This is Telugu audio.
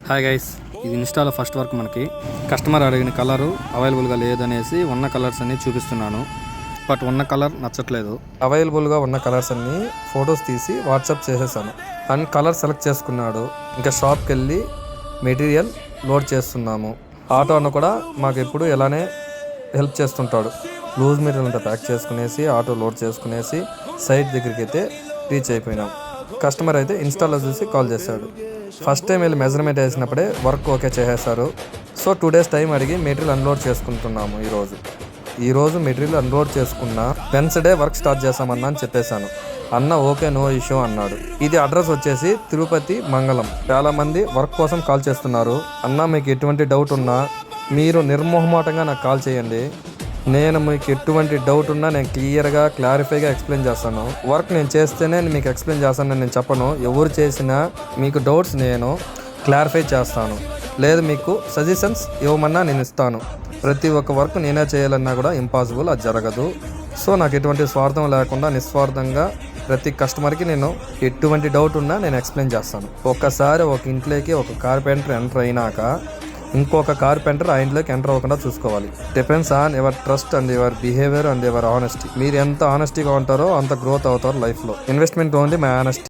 హాయ్ గైస్, ఇది ఇన్స్టాలో ఫస్ట్ వర్క్. మనకి కస్టమర్ అడిగిన కలరు అవైలబుల్గా లేదనేసి ఉన్న కలర్స్ అన్ని చూపిస్తున్నాను. బట్ ఉన్న కలర్ నచ్చట్లేదు. అవైలబుల్గా ఉన్న కలర్స్ అన్ని ఫొటోస్ తీసి వాట్సాప్ చేసేసాను. అండ్ కలర్ సెలెక్ట్ చేసుకున్నాడు. ఇంకా షాప్కి వెళ్ళి మెటీరియల్ లోడ్ చేస్తున్నాము. ఆటో అన్న కూడా మాకు ఎప్పుడు ఇలానే హెల్ప్ చేస్తుంటాడు. లూజ్ మెటీరియల్ అంతా ప్యాక్ చేసుకునేసి ఆటో లోడ్ చేసుకునేసి సైట్ దగ్గరికి అయితే రీచ్ అయిపోయినాం. కస్టమర్ అయితే ఇన్స్టాలో చూసి కాల్ చేశాడు. ఫస్ట్ టైం వెళ్ళి మెజర్మెంట్ వేసినప్పుడే వర్క్ ఓకే చేసేసారు. సో 2 days టైం అడిగి మెటీరియల్ అన్లోడ్ చేసుకుంటున్నాము. ఈరోజు మెటీరియల్ అన్లోడ్ చేసుకున్న వెన్స్డే వర్క్ స్టార్ట్ చేస్తామన్నా అని చెప్పేశాను. అన్న ఓకే, నో ఇష్యూ అన్నాడు. ఇది అడ్రస్ వచ్చేసి తిరుపతి మంగళం. చాలా మంది వర్క్ కోసం కాల్ చేస్తున్నారు. అన్న మీకు ఎటువంటి డౌట్ ఉన్నా మీరు నిర్మోహమాటంగా నాకు కాల్ చేయండి. నేను మీకు ఎటువంటి డౌట్ ఉన్నా నేను క్లియర్గా క్లారిఫైగా ఎక్స్ప్లెయిన్ చేస్తాను. వర్క్ నేను చేస్తేనే మీకు ఎక్స్ప్లెయిన్ చేస్తానని నేను చెప్పను. ఎవరు చేసినా మీకు డౌట్స్ నేను క్లారిఫై చేస్తాను. లేదు మీకు సజెషన్స్ ఇవ్వమన్నా నేను ఇస్తాను. ప్రతి ఒక్క వర్క్ నేనే చేయాలన్నా కూడా ఇంపాసిబుల్, అది జరగదు. సో నాకు ఎటువంటి స్వార్థం లేకుండా నిస్వార్థంగా ప్రతి కస్టమర్కి నేను ఎటువంటి డౌట్ ఉన్నా నేను ఎక్స్ప్లెయిన్ చేస్తాను. ఒక్కసారి ఒక ఇంట్లోకి ఒక కార్పెంటర్ ఎంటర్ అయినాక ఇంకొక కార్పెంటర్ ఆ ఇంట్లోకి ఎంటర్ అవ్వకుండా చూసుకోవాలి. Depends on your trust and your behaviour and your honesty. మీరు ఎంత ఆనెస్టీగా ఉంటారో అంత గ్రోత్ అవుతారు లైఫ్లో. Investment only my honesty.